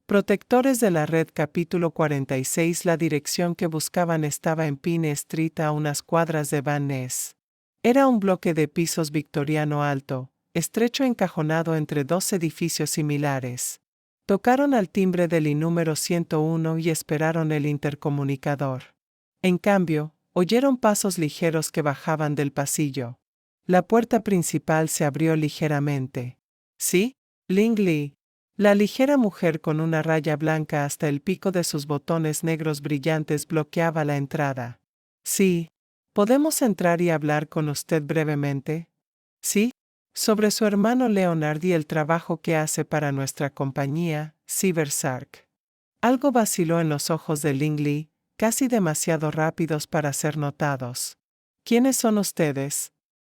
Protectores de la red capítulo 46. La dirección que buscaban estaba en Pine Street a unas cuadras de Van Ness. Era un bloque de pisos victoriano alto, estrecho encajonado entre dos edificios similares. Tocaron al timbre del número 101 y esperaron el intercomunicador. En cambio, oyeron pasos ligeros que bajaban del pasillo. La puerta principal se abrió ligeramente. ¿Sí? Lingley. La ligera mujer con una raya blanca hasta el pico de sus botones negros brillantes bloqueaba la entrada. Sí. ¿Podemos entrar y hablar con usted brevemente? Sí. Sobre su hermano Leonard y el trabajo que hace para nuestra compañía, CyberSark. Algo vaciló en los ojos de Lingley, casi demasiado rápidos para ser notados. ¿Quiénes son ustedes?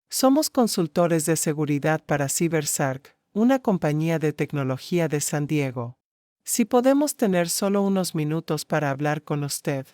Somos consultores de seguridad para CyberSark, una compañía de tecnología de San Diego. Si podemos tener solo unos minutos para hablar con usted.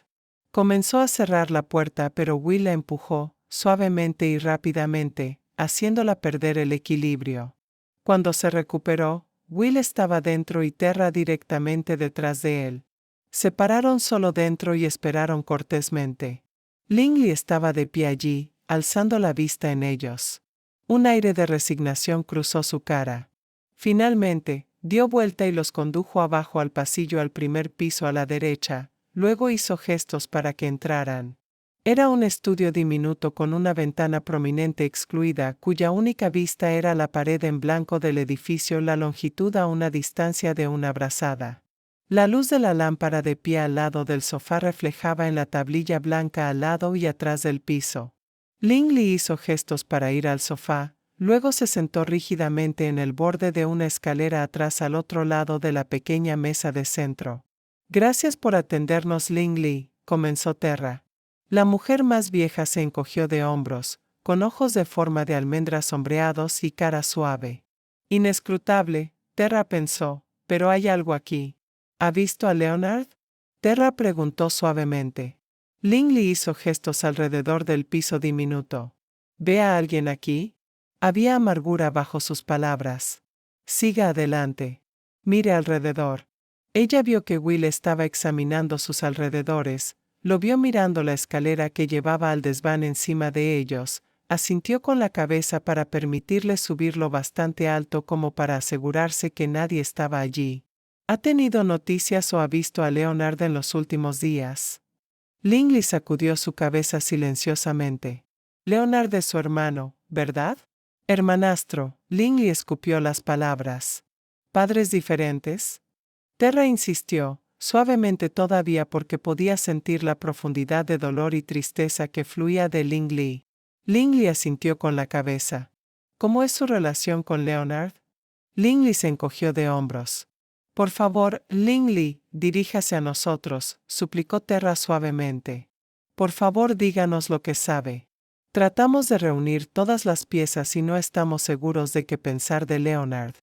Comenzó a cerrar la puerta, pero Will la empujó, suavemente y rápidamente, haciéndola perder el equilibrio. Cuando se recuperó, Will estaba dentro y Terra directamente detrás de él. Se pararon solo dentro y esperaron cortésmente. Lingley estaba de pie allí, alzando la vista en ellos. Un aire de resignación cruzó su cara. Finalmente, dio vuelta y los condujo abajo al pasillo al primer piso a la derecha, luego hizo gestos para que entraran. Era un estudio diminuto con una ventana prominente excluida cuya única vista era la pared en blanco del edificio, la longitud a una distancia de una brazada. La luz de la lámpara de pie al lado del sofá reflejaba en la tablilla blanca al lado y atrás del piso. Lingley hizo gestos para ir al sofá, luego se sentó rígidamente en el borde de una escalera atrás al otro lado de la pequeña mesa de centro. Gracias por atendernos, Lingley, comenzó Terra. La mujer más vieja se encogió de hombros, con ojos de forma de almendra sombreados y cara suave. Inescrutable, Terra pensó, pero hay algo aquí. ¿Ha visto a Leonard? Terra preguntó suavemente. Lingley hizo gestos alrededor del piso diminuto. ¿Ve a alguien aquí? Había amargura bajo sus palabras. Siga adelante. Mire alrededor. Ella vio que Will estaba examinando sus alrededores, lo vio mirando la escalera que llevaba al desván encima de ellos, asintió con la cabeza para permitirle subirlo bastante alto como para asegurarse que nadie estaba allí. ¿Ha tenido noticias o ha visto a Leonard en los últimos días? Lingley sacudió su cabeza silenciosamente. Leonard es su hermano, ¿verdad? Hermanastro, Lingley escupió las palabras. ¿Padres diferentes? Terra insistió, suavemente todavía porque podía sentir la profundidad de dolor y tristeza que fluía de Lingley. Lingley asintió con la cabeza. ¿Cómo es su relación con Leonard? Lingley se encogió de hombros. Por favor, Lingley, diríjase a nosotros, suplicó Terra suavemente. Por favor, díganos lo que sabe. Tratamos de reunir todas las piezas y no estamos seguros de qué pensar de Leonard.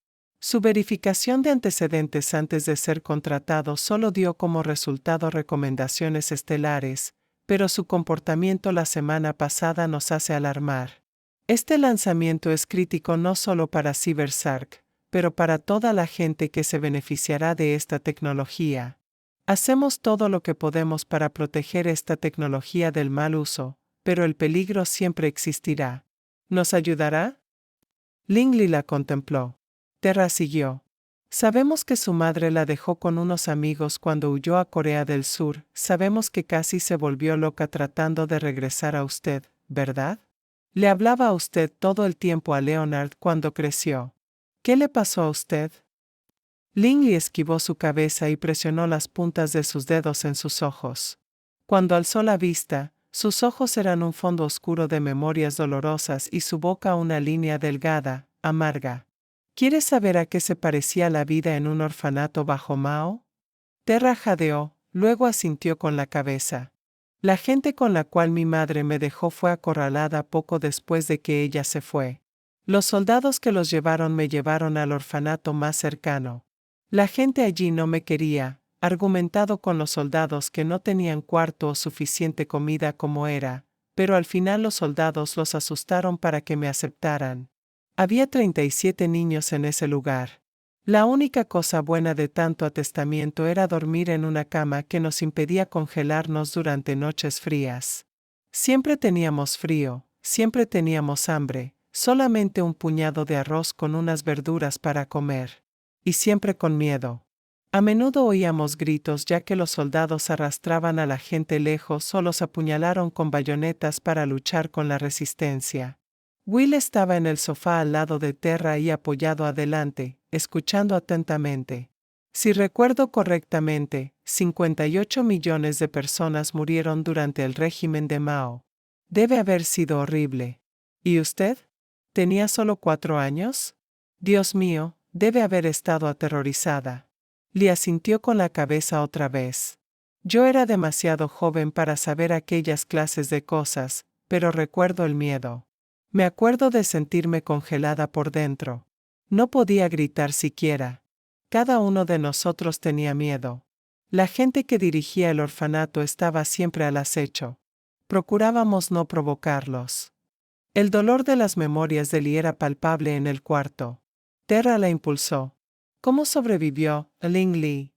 Su verificación de antecedentes antes de ser contratado solo dio como resultado recomendaciones estelares, pero su comportamiento la semana pasada nos hace alarmar. Este lanzamiento es crítico no solo para CyberSark, pero para toda la gente que se beneficiará de esta tecnología. Hacemos todo lo que podemos para proteger esta tecnología del mal uso, pero el peligro siempre existirá. ¿Nos ayudará? Lingley la contempló. Terra siguió. Sabemos que su madre la dejó con unos amigos cuando huyó a Corea del Sur. Sabemos que casi se volvió loca tratando de regresar a usted, ¿verdad? Le hablaba a usted todo el tiempo a Leonard cuando creció. ¿Qué le pasó a usted? Lingley esquivó su cabeza y presionó las puntas de sus dedos en sus ojos. Cuando alzó la vista, sus ojos eran un fondo oscuro de memorias dolorosas y su boca una línea delgada, amarga. ¿Quieres saber a qué se parecía la vida en un orfanato bajo Mao? Terra jadeó, luego asintió con la cabeza. La gente con la cual mi madre me dejó fue acorralada poco después de que ella se fue. Los soldados que los llevaron me llevaron al orfanato más cercano. La gente allí no me quería, argumentado con los soldados que no tenían cuarto o suficiente comida como era, pero al final los soldados los asustaron para que me aceptaran. Había 37 niños en ese lugar. La única cosa buena de tanto atestamiento era dormir en una cama que nos impedía congelarnos durante noches frías. Siempre teníamos frío, siempre teníamos hambre, solamente un puñado de arroz con unas verduras para comer. Y siempre con miedo. A menudo oíamos gritos ya que los soldados arrastraban a la gente lejos o los apuñalaron con bayonetas para luchar con la resistencia. Will estaba en el sofá al lado de Terra y apoyado adelante, escuchando atentamente. Si recuerdo correctamente, 58 millones de personas murieron durante el régimen de Mao. Debe haber sido horrible. ¿Y usted? ¿Tenía solo 4 años? Dios mío, debe haber estado aterrorizada. Lee asintió con la cabeza otra vez. Yo era demasiado joven para saber aquellas clases de cosas, pero recuerdo el miedo. Me acuerdo de sentirme congelada por dentro. No podía gritar siquiera. Cada uno de nosotros tenía miedo. La gente que dirigía el orfanato estaba siempre al acecho. Procurábamos no provocarlos. El dolor de las memorias de Lee era palpable en el cuarto. Terra la impulsó. ¿Cómo sobrevivió, Ling Lee?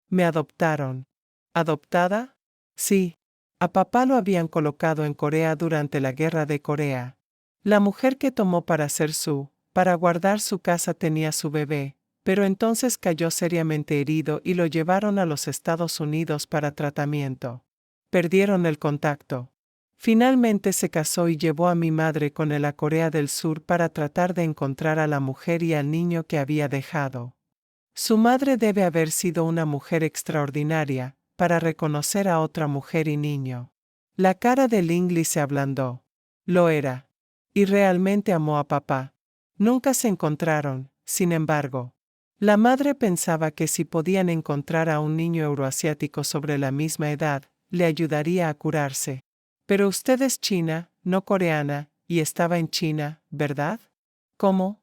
Me adoptaron. ¿Adoptada? Sí. A papá lo habían colocado en Corea durante la Guerra de Corea. La mujer que tomó para guardar su casa tenía su bebé, pero entonces cayó seriamente herido y lo llevaron a los Estados Unidos para tratamiento. Perdieron el contacto. Finalmente se casó y llevó a mi madre con él a Corea del Sur para tratar de encontrar a la mujer y al niño que había dejado. Su madre debe haber sido una mujer extraordinaria, para reconocer a otra mujer y niño. La cara de Lingley se ablandó. Lo era. Y realmente amó a papá. Nunca se encontraron, sin embargo. La madre pensaba que si podían encontrar a un niño euroasiático sobre la misma edad, le ayudaría a curarse. Pero usted es china, no coreana, y estaba en China, ¿verdad? ¿Cómo?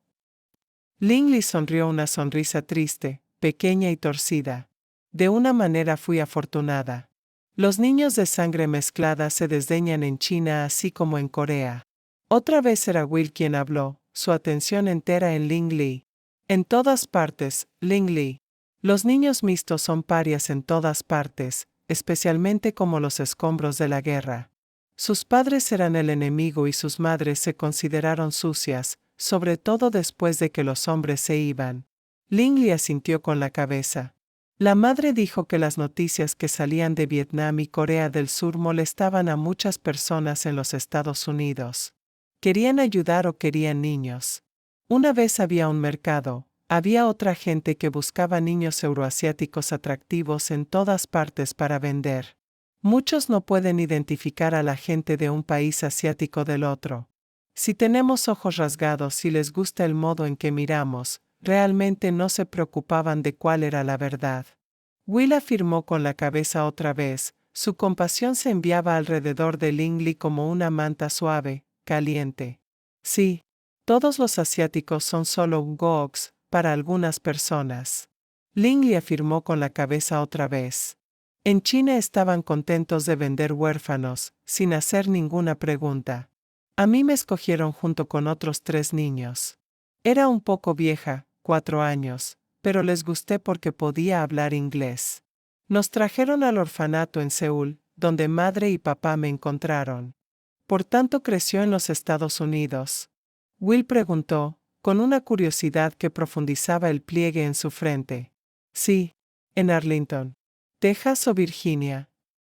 Lingley sonrió una sonrisa triste, pequeña y torcida. De una manera fui afortunada. Los niños de sangre mezclada se desdeñan en China así como en Corea. Otra vez era Will quien habló, su atención entera en Lingley. En todas partes, Lingley. Los niños mixtos son parias en todas partes, especialmente como los escombros de la guerra. Sus padres eran el enemigo y sus madres se consideraron sucias, sobre todo después de que los hombres se iban. Lingley asintió con la cabeza. La madre dijo que las noticias que salían de Vietnam y Corea del Sur molestaban a muchas personas en los Estados Unidos. ¿Querían ayudar o querían niños? Una vez había un mercado, había otra gente que buscaba niños euroasiáticos atractivos en todas partes para vender. Muchos no pueden identificar a la gente de un país asiático del otro. Si tenemos ojos rasgados y les gusta el modo en que miramos, realmente no se preocupaban de cuál era la verdad. Will afirmó con la cabeza otra vez, su compasión se enviaba alrededor de Lingley como una manta suave, caliente. Sí, todos los asiáticos son solo gogs, para algunas personas. Lingley afirmó con la cabeza otra vez. En China estaban contentos de vender huérfanos, sin hacer ninguna pregunta. A mí me escogieron junto con otros 3 niños. Era un poco vieja, 4 años, pero les gusté porque podía hablar inglés. Nos trajeron al orfanato en Seúl, donde madre y papá me encontraron. Por tanto creció en los Estados Unidos. Will preguntó, con una curiosidad que profundizaba el pliegue en su frente. Sí, en Arlington. ¿Texas o Virginia?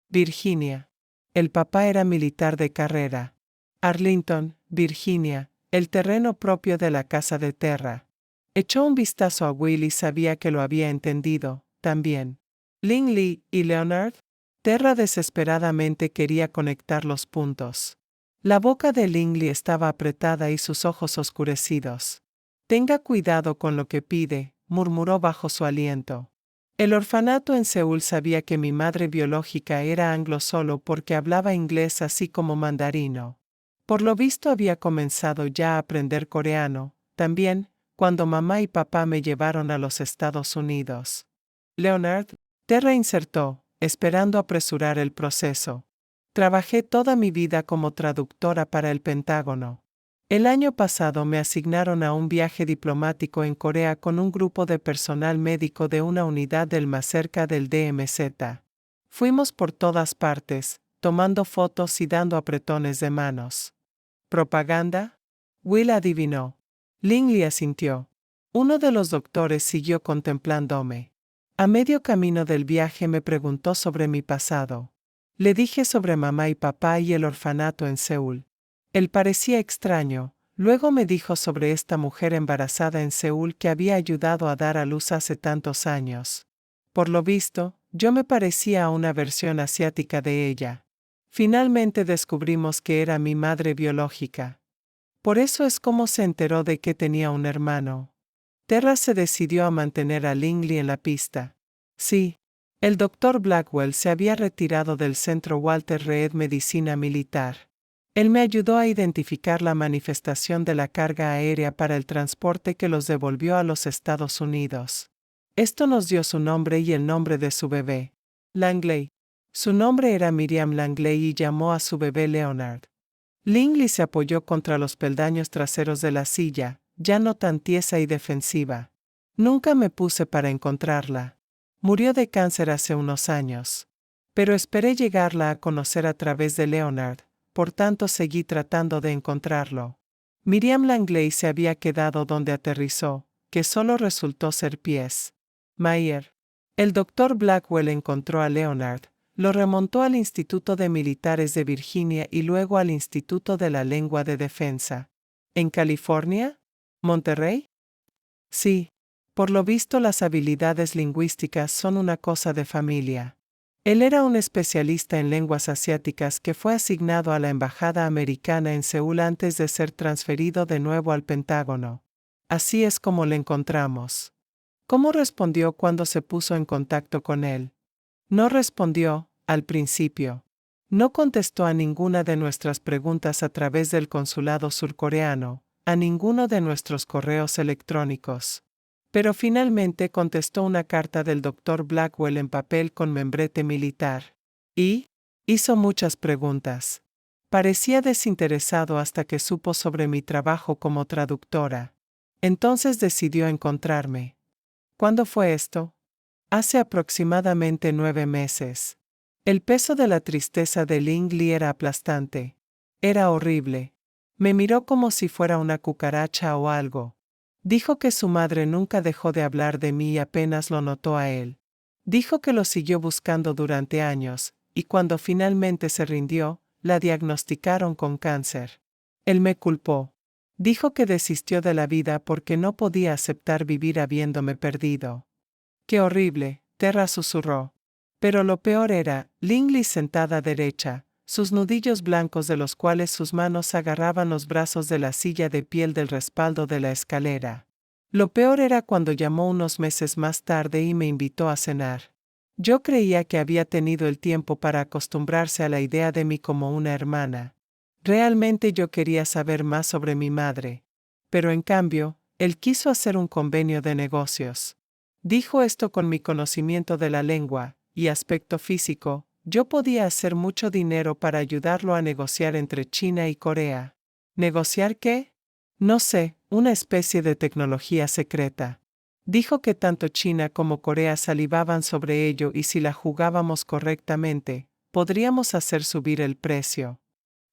Virginia. El papá era militar de carrera. Arlington, Virginia, el terreno propio de la casa de Terra. Echó un vistazo a Will y sabía que lo había entendido, también. Lingley y Leonard. Terra desesperadamente quería conectar los puntos. La boca de Lingley estaba apretada y sus ojos oscurecidos. Tenga cuidado con lo que pide, murmuró bajo su aliento. El orfanato en Seúl sabía que mi madre biológica era anglo solo porque hablaba inglés así como mandarino. Por lo visto había comenzado ya a aprender coreano, también, cuando mamá y papá me llevaron a los Estados Unidos. Leonard, Terra insertó, esperando apresurar el proceso. Trabajé toda mi vida como traductora para el Pentágono. El año pasado me asignaron a un viaje diplomático en Corea con un grupo de personal médico de una unidad del más cerca del DMZ. Fuimos por todas partes, tomando fotos y dando apretones de manos. ¿Propaganda? Will adivinó. Lingley asintió. Uno de los doctores siguió contemplándome. A medio camino del viaje me preguntó sobre mi pasado. Le dije sobre mamá y papá y el orfanato en Seúl. Él parecía extraño. Luego me dijo sobre esta mujer embarazada en Seúl que había ayudado a dar a luz hace tantos años. Por lo visto, yo me parecía a una versión asiática de ella. Finalmente descubrimos que era mi madre biológica. Por eso es como se enteró de que tenía un hermano. Terra se decidió a mantener a Lingley en la pista. Sí. El doctor Blackwell se había retirado del centro Walter Reed Medicina Militar. Él me ayudó a identificar la manifestación de la carga aérea para el transporte que los devolvió a los Estados Unidos. Esto nos dio su nombre y el nombre de su bebé. Langley. Su nombre era Miriam Langley y llamó a su bebé Leonard. Lingley se apoyó contra los peldaños traseros de la silla, ya no tan tiesa y defensiva. Nunca me puse para encontrarla. Murió de cáncer hace unos años. Pero esperé llegarla a conocer a través de Leonard, por tanto seguí tratando de encontrarlo. Miriam Langley se había quedado donde aterrizó, que solo resultó ser pies. Mayer. El doctor Blackwell encontró a Leonard, lo remontó al Instituto de Militares de Virginia y luego al Instituto de la Lengua de Defensa. ¿En California? ¿Monterrey? Sí. Por lo visto las habilidades lingüísticas son una cosa de familia. Él era un especialista en lenguas asiáticas que fue asignado a la Embajada Americana en Seúl antes de ser transferido de nuevo al Pentágono. Así es como le encontramos. ¿Cómo respondió cuando se puso en contacto con él? No respondió, al principio. No contestó a ninguna de nuestras preguntas a través del consulado surcoreano, a ninguno de nuestros correos electrónicos. Pero finalmente contestó una carta del Dr. Blackwell en papel con membrete militar. Y hizo muchas preguntas. Parecía desinteresado hasta que supo sobre mi trabajo como traductora. Entonces decidió encontrarme. ¿Cuándo fue esto? Hace aproximadamente 9 meses. El peso de la tristeza de Lingley era aplastante. Era horrible. Me miró como si fuera una cucaracha o algo. Dijo que su madre nunca dejó de hablar de mí y apenas lo notó a él. Dijo que lo siguió buscando durante años, y cuando finalmente se rindió, la diagnosticaron con cáncer. Él me culpó. Dijo que desistió de la vida porque no podía aceptar vivir habiéndome perdido. ¡Qué horrible!, Terra susurró. Pero lo peor era, Lingley sentada derecha, sus nudillos blancos de los cuales sus manos agarraban los brazos de la silla de piel del respaldo de la escalera. Lo peor era cuando llamó unos meses más tarde y me invitó a cenar. Yo creía que había tenido el tiempo para acostumbrarse a la idea de mí como una hermana. Realmente yo quería saber más sobre mi madre. Pero en cambio, él quiso hacer un convenio de negocios. Dijo esto con mi conocimiento de la lengua y aspecto físico. Yo podía hacer mucho dinero para ayudarlo a negociar entre China y Corea. ¿Negociar qué? No sé, una especie de tecnología secreta. Dijo que tanto China como Corea salivaban sobre ello y si la jugábamos correctamente, podríamos hacer subir el precio.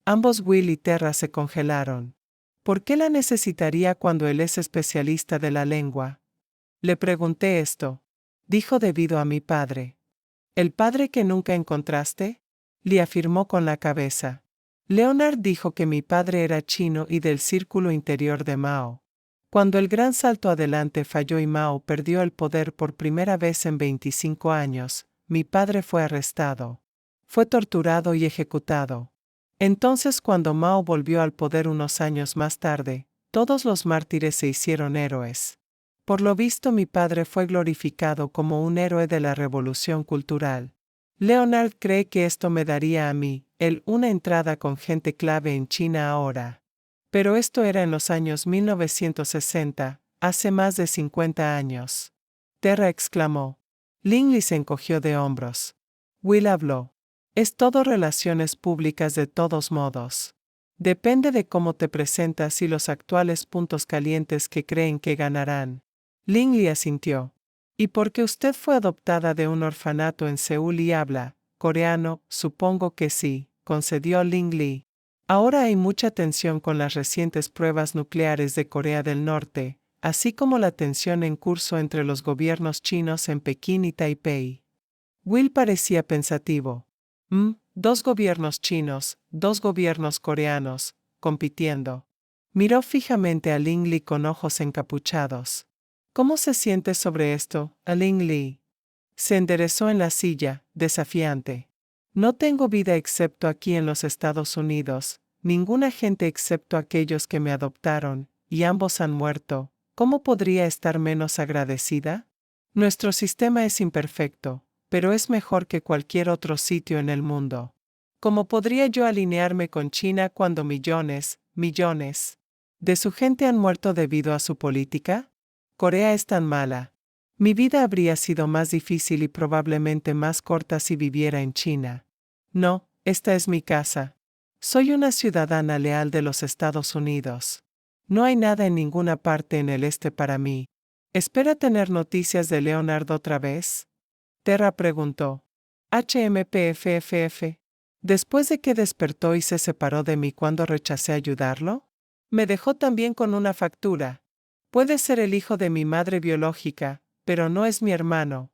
Ambos Will y Terra se congelaron. ¿Por qué la necesitaría cuando él es especialista de la lengua? Le pregunté esto. Dijo debido a mi padre. ¿El padre que nunca encontraste? Le afirmó con la cabeza. Leonard dijo que mi padre era chino y del círculo interior de Mao. Cuando el gran salto adelante falló y Mao perdió el poder por primera vez en 25 años, mi padre fue arrestado. Fue torturado y ejecutado. Entonces cuando Mao volvió al poder unos años más tarde, todos los mártires se hicieron héroes. Por lo visto mi padre fue glorificado como un héroe de la revolución cultural. Leonard cree que esto me daría a mí, una entrada con gente clave en China ahora. Pero esto era en los años 1960, hace más de 50 años. Terra exclamó. Lingley se encogió de hombros. Will habló. Es todo relaciones públicas de todos modos. Depende de cómo te presentas y los actuales puntos calientes que creen que ganarán. Ling asintió. ¿Y porque usted fue adoptada de un orfanato en Seúl y habla coreano? Supongo que sí, concedió Ling Li. Ahora hay mucha tensión con las recientes pruebas nucleares de Corea del Norte, así como la tensión en curso entre los gobiernos chinos en Pekín y Taipei. Will parecía pensativo. Dos gobiernos chinos, dos gobiernos coreanos, compitiendo. Miró fijamente a Ling Li con ojos encapuchados. ¿Cómo se siente sobre esto, Ling Li? Se enderezó en la silla, desafiante. No tengo vida excepto aquí en los Estados Unidos, ninguna gente excepto aquellos que me adoptaron, y ambos han muerto. ¿Cómo podría estar menos agradecida? Nuestro sistema es imperfecto, pero es mejor que cualquier otro sitio en el mundo. ¿Cómo podría yo alinearme con China cuando millones de su gente han muerto debido a su política? Corea es tan mala. Mi vida habría sido más difícil y probablemente más corta si viviera en China. No, esta es mi casa. Soy una ciudadana leal de los Estados Unidos. No hay nada en ninguna parte en el este para mí. ¿Espera tener noticias de Leonard otra vez? Terra preguntó. HMPFFF. Después de que despertó y se separó de mí cuando rechacé ayudarlo, me dejó también con una factura. Puede ser el hijo de mi madre biológica, pero no es mi hermano.